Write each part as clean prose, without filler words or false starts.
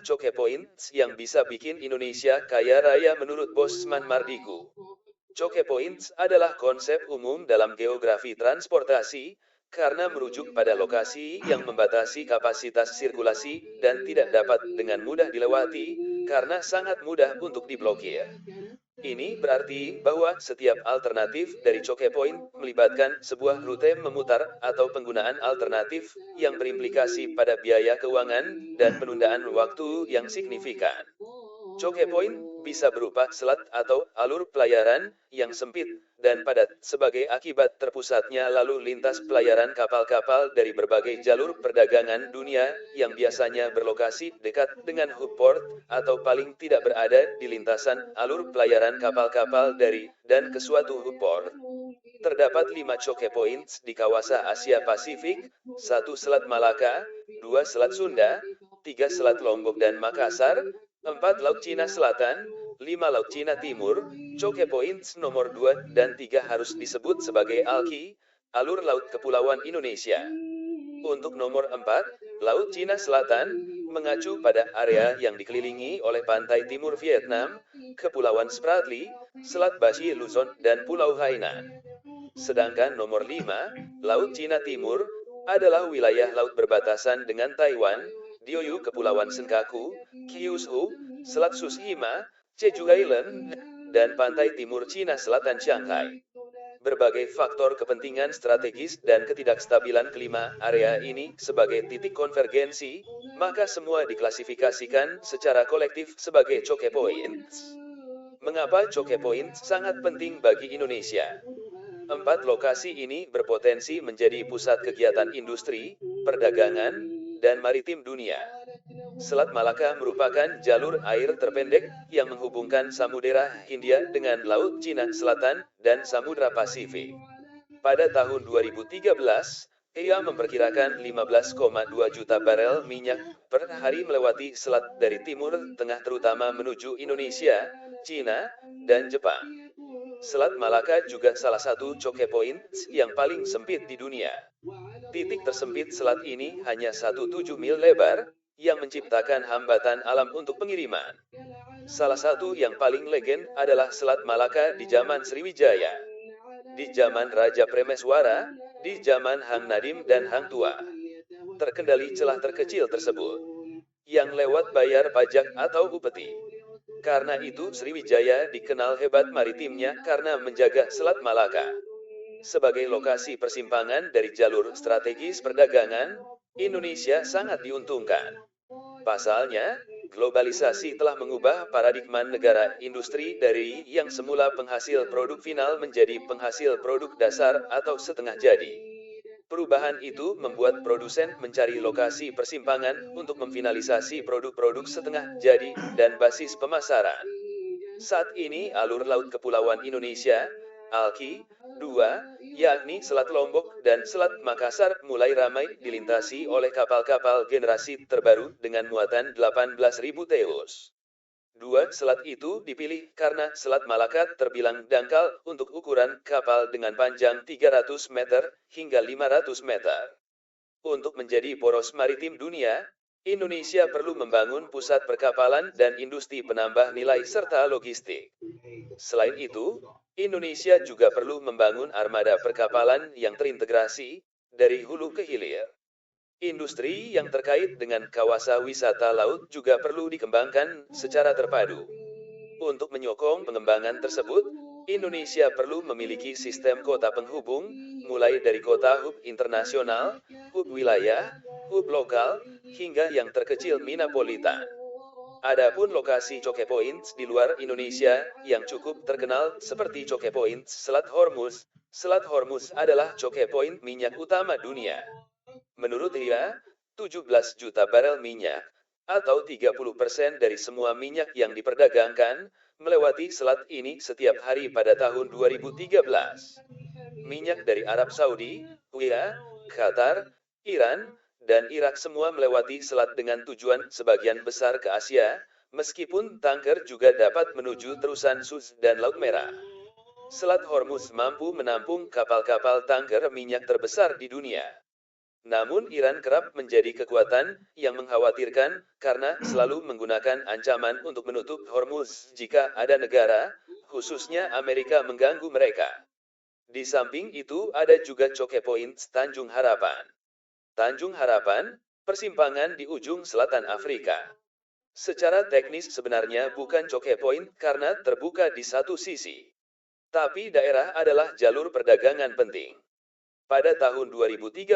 choke points yang bisa bikin Indonesia kaya raya menurut Bosman Mardigu. Choke points adalah konsep umum dalam geografi transportasi, karena merujuk pada lokasi yang membatasi kapasitas sirkulasi dan tidak dapat dengan mudah dilewati, karena sangat mudah untuk diblokir. Ini berarti bahwa setiap alternatif dari choke point melibatkan sebuah rute memutar atau penggunaan alternatif yang berimplikasi pada biaya keuangan dan penundaan waktu yang signifikan. Choke point bisa berupa selat atau alur pelayaran yang sempit dan padat sebagai akibat terpusatnya lalu lintas pelayaran kapal-kapal dari berbagai jalur perdagangan dunia yang biasanya berlokasi dekat dengan hub port atau paling tidak berada di lintasan alur pelayaran kapal-kapal dari dan ke suatu hub port. Terdapat 5 choke points di kawasan Asia Pasifik, 1 Selat Malaka, 2 Selat Sunda, 3 Selat Lombok dan Makassar, 4 Laut Cina Selatan, 5 Laut Cina Timur. Choke points nomor 2 dan 3 harus disebut sebagai ALKI, alur laut kepulauan Indonesia. Untuk nomor 4, Laut Cina Selatan, mengacu pada area yang dikelilingi oleh pantai timur Vietnam, Kepulauan Spratly, Selat Bashi Luzon, dan Pulau Hainan. Sedangkan nomor 5, Laut Cina Timur, adalah wilayah laut berbatasan dengan Taiwan, Diaoyu Kepulauan Senkaku, Kyushu, Selat Tsushima, Jeju Island, dan pantai timur Cina Selatan Shanghai. Berbagai faktor kepentingan strategis dan ketidakstabilan kelima area ini sebagai titik konvergensi, maka semua diklasifikasikan secara kolektif sebagai choke points. Mengapa choke points sangat penting bagi Indonesia? 4 lokasi ini berpotensi menjadi pusat kegiatan industri, perdagangan, dan maritim dunia. Selat Malaka merupakan jalur air terpendek yang menghubungkan Samudera Hindia dengan Laut Cina Selatan dan Samudra Pasifik. Pada tahun 2013, ia memperkirakan 15,2 juta barel minyak per hari melewati selat dari timur tengah terutama menuju Indonesia, Cina, dan Jepang. Selat Malaka juga salah satu choke point yang paling sempit di dunia. Titik tersempit selat ini hanya 1,7 mil lebar, yang menciptakan hambatan alam untuk pengiriman. Salah satu yang paling legend adalah Selat Malaka di zaman Sriwijaya. Di zaman Raja Premeswara, di zaman Hang Nadim dan Hang Tuah. Terkendali celah terkecil tersebut, yang lewat bayar pajak atau upeti. Karena itu Sriwijaya dikenal hebat maritimnya karena menjaga Selat Malaka. Sebagai lokasi persimpangan dari jalur strategis perdagangan, Indonesia sangat diuntungkan. Pasalnya, globalisasi telah mengubah paradigma negara industri dari yang semula penghasil produk final menjadi penghasil produk dasar atau setengah jadi. Perubahan itu membuat produsen mencari lokasi persimpangan untuk memfinalisasi produk-produk setengah jadi dan basis pemasaran. Saat ini alur laut kepulauan Indonesia, ALKI, 2, yakni Selat Lombok dan Selat Makassar mulai ramai dilintasi oleh kapal-kapal generasi terbaru dengan muatan 18.000 teus. 2 selat itu dipilih karena Selat Malaka terbilang dangkal untuk ukuran kapal dengan panjang 300 meter hingga 500 meter. Untuk menjadi poros maritim dunia, Indonesia perlu membangun pusat perkapalan dan industri penambah nilai serta logistik. Selain itu, Indonesia juga perlu membangun armada perkapalan yang terintegrasi dari hulu ke hilir. Industri yang terkait dengan kawasan wisata laut juga perlu dikembangkan secara terpadu. Untuk menyokong pengembangan tersebut, Indonesia perlu memiliki sistem kota penghubung, mulai dari kota hub internasional, hub wilayah, hub lokal, hingga yang terkecil metropolitan. Adapun lokasi choke points di luar Indonesia yang cukup terkenal seperti choke points Selat Hormuz. Selat Hormuz adalah choke point minyak utama dunia. Menurut dia, 17 juta barel minyak, atau 30% dari semua minyak yang diperdagangkan, melewati selat ini setiap hari pada tahun 2013. Minyak dari Arab Saudi, UAE, Qatar, Iran, dan Irak semua melewati selat dengan tujuan sebagian besar ke Asia, meskipun tanker juga dapat menuju terusan Suez dan Laut Merah. Selat Hormuz mampu menampung kapal-kapal tanker minyak terbesar di dunia. Namun Iran kerap menjadi kekuatan yang mengkhawatirkan karena selalu menggunakan ancaman untuk menutup Hormuz jika ada negara, khususnya Amerika mengganggu mereka. Di samping itu ada juga choke points Tanjung Harapan. Tanjung Harapan, persimpangan di ujung selatan Afrika. Secara teknis sebenarnya bukan choke point karena terbuka di satu sisi. Tapi daerah adalah jalur perdagangan penting. Pada tahun 2013,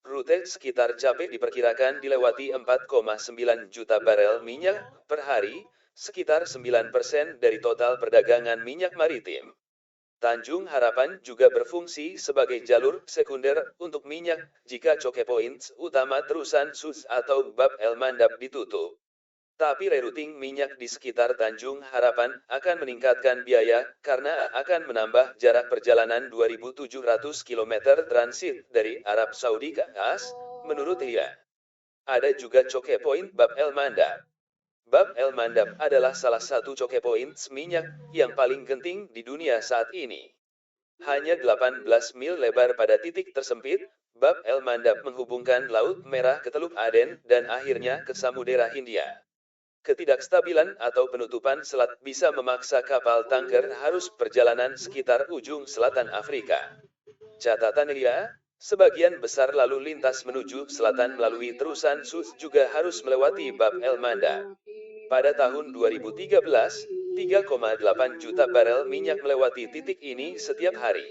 rute sekitar Cape diperkirakan dilewati 4,9 juta barel minyak per hari, sekitar 9% dari total perdagangan minyak maritim. Tanjung Harapan juga berfungsi sebagai jalur sekunder untuk minyak jika choke points utama terusan Suez atau Bab el Mandab ditutup. Tapi rerouting minyak di sekitar Tanjung Harapan akan meningkatkan biaya karena akan menambah jarak perjalanan 2.700 km transit dari Arab Saudi ke AS, menurut dia. Ada juga choke point Bab el Mandab. Bab el Mandab adalah salah satu choke point minyak yang paling genting di dunia saat ini. Hanya 18 mil lebar pada titik tersempit, Bab el Mandab menghubungkan Laut Merah ke Teluk Aden dan akhirnya ke Samudera Hindia. Ketidakstabilan atau penutupan selat bisa memaksa kapal tanker harus perjalanan sekitar ujung selatan Afrika. Catatan dia, sebagian besar lalu lintas menuju selatan melalui terusan Suez juga harus melewati Bab el Mandab. Pada tahun 2013, 3,8 juta barel minyak melewati titik ini setiap hari.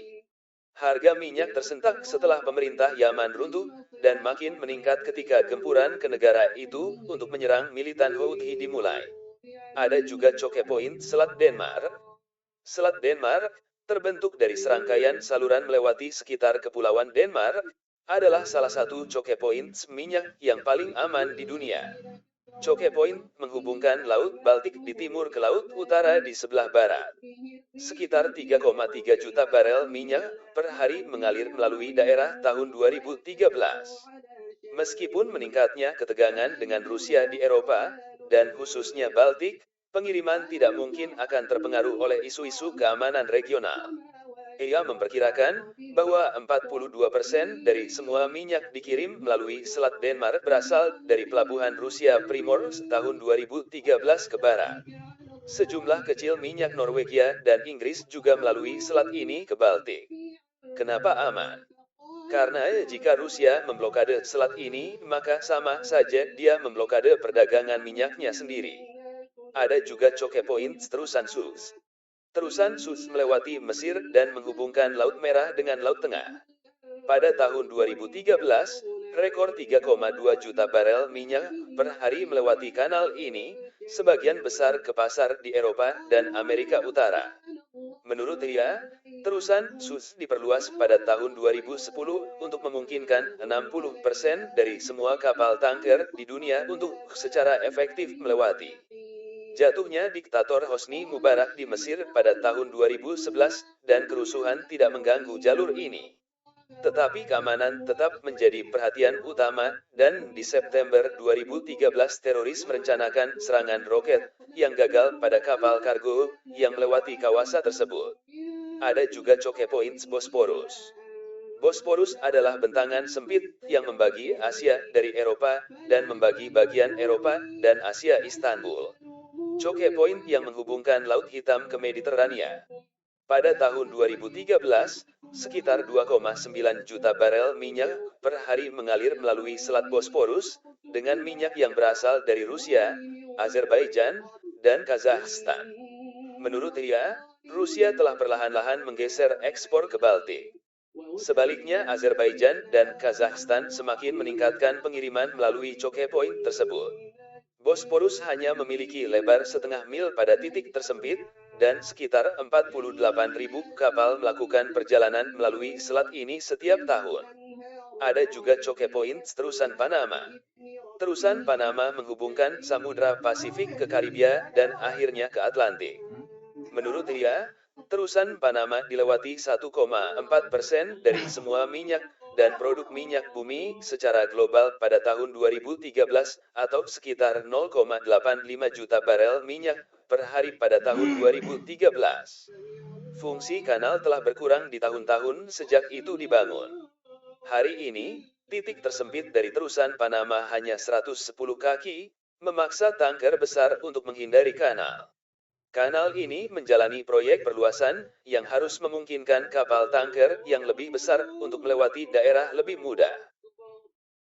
Harga minyak tersentak setelah pemerintah Yaman runtuh, dan makin meningkat ketika gempuran ke negara itu untuk menyerang militan Houthi dimulai. Ada juga choke point Selat Denmark. Selat Denmark, terbentuk dari serangkaian saluran melewati sekitar kepulauan Denmark, adalah salah satu choke point minyak yang paling aman di dunia. Choke point menghubungkan Laut Baltik di timur ke Laut Utara di sebelah barat. Sekitar 3,3 juta barel minyak per hari mengalir melalui daerah tahun 2013. Meskipun meningkatnya ketegangan dengan Rusia di Eropa, dan khususnya Baltik, pengiriman tidak mungkin akan terpengaruh oleh isu-isu keamanan regional. Ia memperkirakan bahwa 42% dari semua minyak dikirim melalui Selat Denmark berasal dari pelabuhan Rusia Primorsk tahun 2013 ke barat. Sejumlah kecil minyak Norwegia dan Inggris juga melalui selat ini ke Baltik. Kenapa aman? Karena jika Rusia memblokade selat ini, maka sama saja dia memblokade perdagangan minyaknya sendiri. Ada juga choke point terusan Suez. Terusan Suez melewati Mesir dan menghubungkan Laut Merah dengan Laut Tengah. Pada tahun 2013, rekor 3,2 juta barel minyak per hari melewati kanal ini, sebagian besar ke pasar di Eropa dan Amerika Utara. Menurut dia, terusan Suez diperluas pada tahun 2010 untuk memungkinkan 60% dari semua kapal tanker di dunia untuk secara efektif melewati. Jatuhnya diktator Hosni Mubarak di Mesir pada tahun 2011 dan kerusuhan tidak mengganggu jalur ini. Tetapi keamanan tetap menjadi perhatian utama, dan di September 2013 teroris merencanakan serangan roket yang gagal pada kapal kargo yang melewati kawasan tersebut. Ada juga choke points Bosporus. Bosporus adalah bentangan sempit yang membagi Asia dari Eropa dan membagi bagian Eropa dan Asia Istanbul. Choke point yang menghubungkan Laut Hitam ke Mediterania. Pada tahun 2013, sekitar 2,9 juta barel minyak per hari mengalir melalui Selat Bosporus, dengan minyak yang berasal dari Rusia, Azerbaijan, dan Kazakhstan. Menurut dia, Rusia telah perlahan-lahan menggeser ekspor ke Baltik. Sebaliknya Azerbaijan dan Kazakhstan semakin meningkatkan pengiriman melalui choke point tersebut. Bosporus hanya memiliki lebar setengah mil pada titik tersempit, dan sekitar 48.000 kapal melakukan perjalanan melalui selat ini setiap tahun. Ada juga choke point terusan Panama. Terusan Panama menghubungkan Samudra Pasifik ke Karibia dan akhirnya ke Atlantik. Menurut dia, terusan Panama dilewati 1,4% dari semua minyak dan produk minyak bumi secara global pada tahun 2013, atau sekitar 0,85 juta barel minyak per hari pada tahun 2013. Fungsi kanal telah berkurang di tahun-tahun sejak itu dibangun. Hari ini, Titik tersempit dari terusan Panama hanya 110 kaki, memaksa tanker besar untuk menghindari kanal. Kanal ini menjalani proyek perluasan yang harus memungkinkan kapal tanker yang lebih besar untuk melewati daerah lebih mudah.